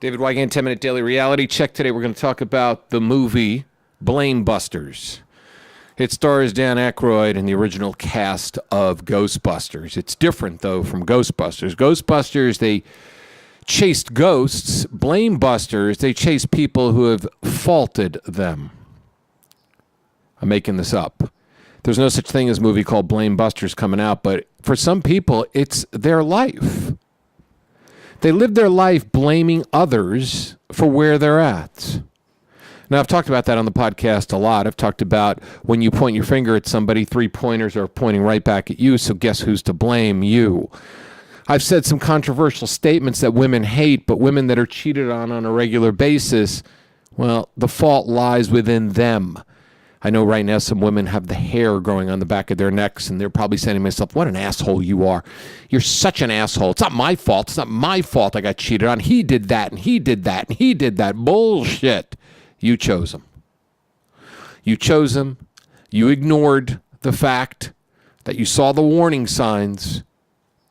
David Wygant, 10-Minute Daily Reality Check. Today we're going to talk about the movie BlameBusters. It stars Dan Aykroyd in the original cast of Ghostbusters. It's different, though, from Ghostbusters. Ghostbusters, they chased ghosts. BlameBusters, they chase people who have faulted them. I'm making this up. There's no such thing as a movie called BlameBusters coming out, but for some people, it's their life. They live their life blaming others for where they're at. Now, I've talked about that on the podcast a lot. I've talked about when you point your finger at somebody, 3 pointers are pointing right back at you, so guess who's to blame? You. I've said some controversial statements that women hate, but women that are cheated on a regular basis, well, the fault lies within them. I know right now some women have the hair growing on the back of their necks, and they're probably saying to myself, what an asshole you are. You're such an asshole. It's not my fault. It's not my fault I got cheated on. He did that, and he did that, and he did that. Bullshit. You chose him. You chose him. You ignored the fact that you saw the warning signs,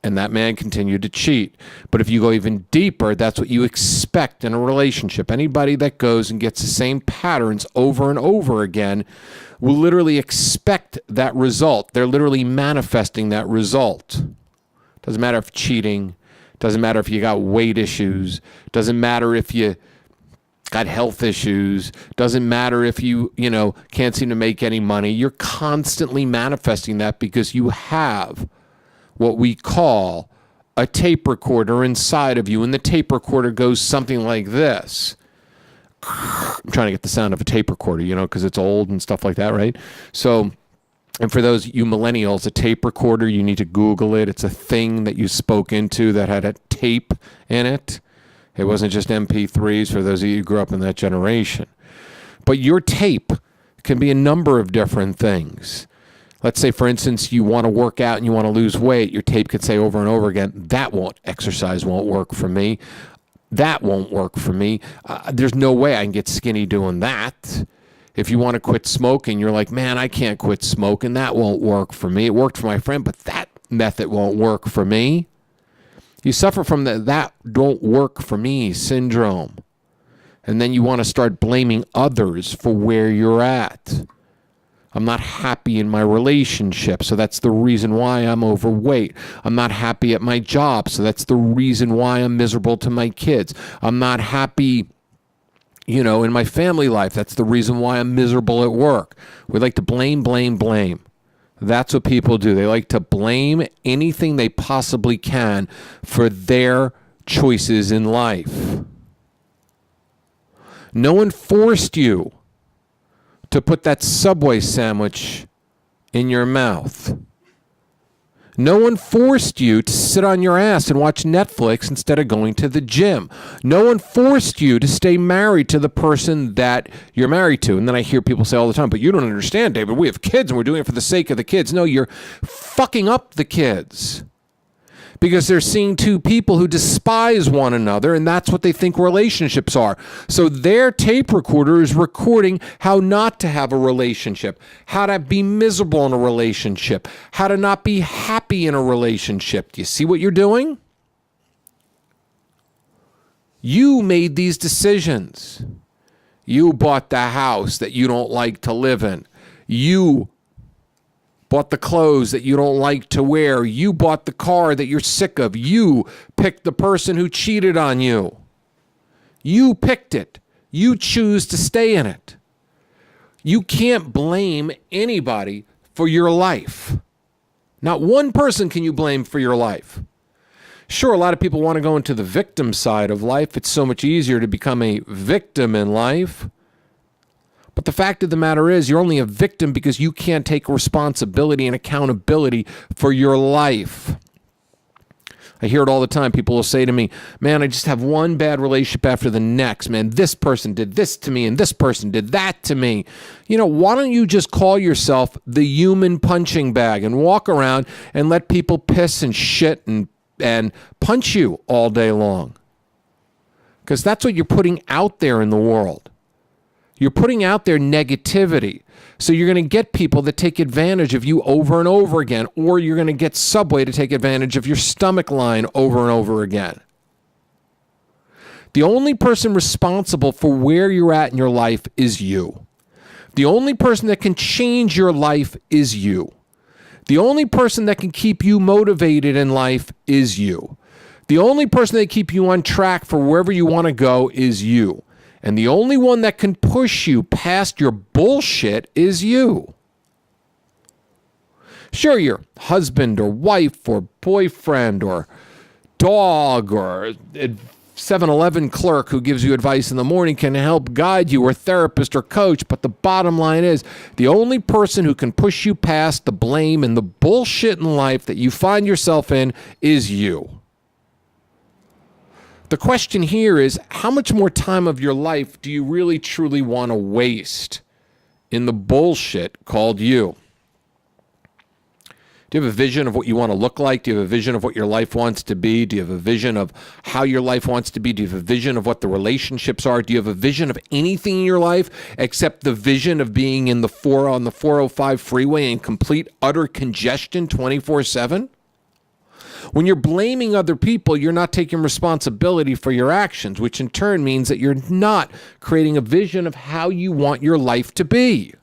and that man continued to cheat. But if you go even deeper, that's what you expect in a relationship. Anybody that goes and gets the same patterns over and over again will literally expect that result. They're literally manifesting that result. Doesn't matter if cheating, doesn't matter if you got weight issues, doesn't matter if you got health issues, doesn't matter if you can't seem to make any money. You're constantly manifesting that because you have what we call a tape recorder inside of you, and the tape recorder goes something like this. I'm trying to get the sound of a tape recorder, because it's old and stuff like that, right? So, and for those you millennials, a tape recorder, you need to Google it. It's a thing that you spoke into that had a tape in it. It wasn't just MP3s for those of you who grew up in that generation. But your tape can be a number of different things. Let's say, for instance, you want to work out and you want to lose weight. Your tape could say over and over again, exercise won't work for me. That won't work for me. There's no way I can get skinny doing that. If you want to quit smoking, you're like, man, I can't quit smoking. That won't work for me. It worked for my friend, but that method won't work for me. You suffer from the that don't work for me syndrome. And then you want to start blaming others for where you're at. I'm not happy in my relationship, so that's the reason why I'm overweight. I'm not happy at my job, so that's the reason why I'm miserable to my kids. I'm not happy, in my family life. That's the reason why I'm miserable at work. We like to blame, blame, blame. That's what people do. They like to blame anything they possibly can for their choices in life. No one forced you to put that Subway sandwich in your mouth. No one forced you to sit on your ass and watch Netflix instead of going to the gym. No one forced you to stay married to the person that you're married to. And then I hear people say all the time, but you don't understand, David. We have kids and we're doing it for the sake of the kids. No, you're fucking up the kids. Because they're seeing two people who despise one another, and that's what they think relationships are. So their tape recorder is recording how not to have a relationship, how to be miserable in a relationship, how to not be happy in a relationship. Do you see what you're doing? You made these decisions. You bought the house that you don't like to live in. You bought the clothes that you don't like to wear. You bought the car that you're sick of. You picked the person who cheated on you. You picked it. You choose to stay in it. You can't blame anybody for your life. Not one person can you blame for your life. Sure, a lot of people want to go into the victim side of life. It's so much easier to become a victim in life. But the fact of the matter is, you're only a victim because you can't take responsibility and accountability for your life. I hear it all the time. People will say to me, man, I just have one bad relationship after the next. Man, this person did this to me and this person did that to me. Why don't you just call yourself the human punching bag and walk around and let people piss and shit and punch you all day long? Because that's what you're putting out there in the world. You're putting out there negativity. So you're going to get people that take advantage of you over and over again, or you're going to get Subway to take advantage of your stomach line over and over again. The only person responsible for where you're at in your life is you. The only person that can change your life is you. The only person that can keep you motivated in life is you. The only person that can keep you on track for wherever you want to go is you. And the only one that can push you past your bullshit is you. Sure, your husband or wife or boyfriend or dog or 7-Eleven clerk who gives you advice in the morning can help guide you, or therapist or coach, but the bottom line is the only person who can push you past the blame and the bullshit in life that you find yourself in is you. The question here is, how much more time of your life do you really truly want to waste in the bullshit called you? Do you have a vision of what you want to look like? Do you have a vision of what your life wants to be? Do you have a vision of how your life wants to be? Do you have a vision of what the relationships are? Do you have a vision of anything in your life except the vision of being in the 405 freeway in complete, utter congestion 24/7? When you're blaming other people, you're not taking responsibility for your actions, which in turn means that you're not creating a vision of how you want your life to be.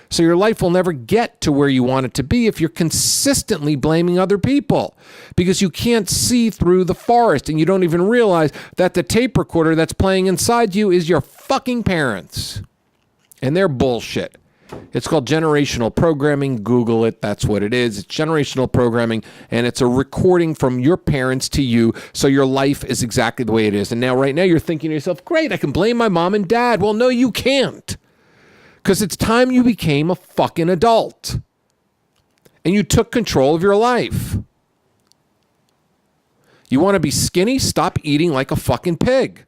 So your life will never get to where you want it to be if you're consistently blaming other people, because you can't see through the forest and you don't even realize that the tape recorder that's playing inside you is your fucking parents and their bullshit. It's called generational programming. Google it. That's what it is. It's generational programming, and it's a recording from your parents to you, so your life is exactly the way it is. And now, right now, you're thinking to yourself, great, I can blame my mom and dad. Well, no, you can't. Because it's time you became a fucking adult. And you took control of your life. You want to be skinny? Stop eating like a fucking pig.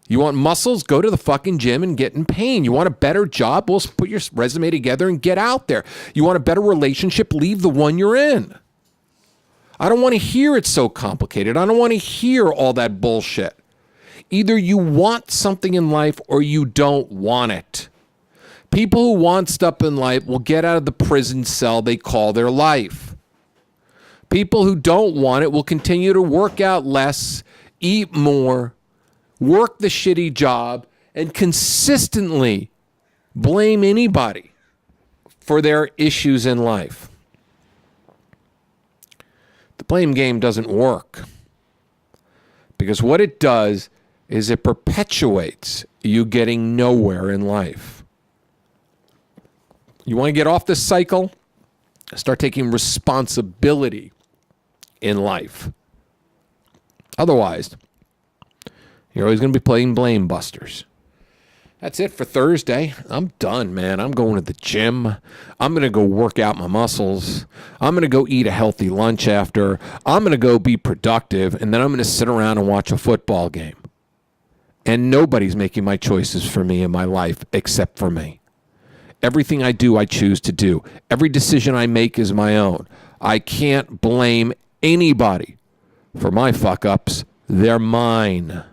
You want muscles? Go to the fucking gym and get in pain. You want a better job? Well, put your resume together and get out there. You want a better relationship? Leave the one you're in. I don't want to hear it's so complicated. I don't want to hear all that bullshit. Either you want something in life or you don't want it. People who want stuff in life will get out of the prison cell they call their life. People who don't want it will continue to work out less, eat more, work the shitty job, and consistently blame anybody for their issues in life. The blame game doesn't work, because what it does is it perpetuates you getting nowhere in life. You want to get off this cycle? Start taking responsibility in life. Otherwise, you're always going to be playing BlameBusters. That's it for Thursday. I'm done, man. I'm going to the gym. I'm going to go work out my muscles. I'm going to go eat a healthy lunch after. I'm going to go be productive, and then I'm going to sit around and watch a football game. And nobody's making my choices for me in my life except for me. Everything I do, I choose to do. Every decision I make is my own. I can't blame anybody for my fuck-ups. They're mine.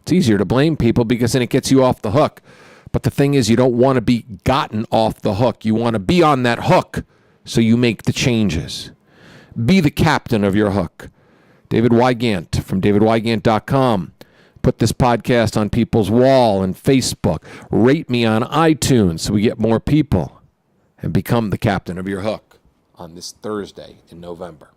It's easier to blame people because then it gets you off the hook. But the thing is, you don't want to be gotten off the hook. You want to be on that hook so you make the changes. Be the captain of your hook. David Wygant from davidwygant.com. Put this podcast on people's wall and Facebook. Rate me on iTunes so we get more people. And become the captain of your hook on this Thursday in November.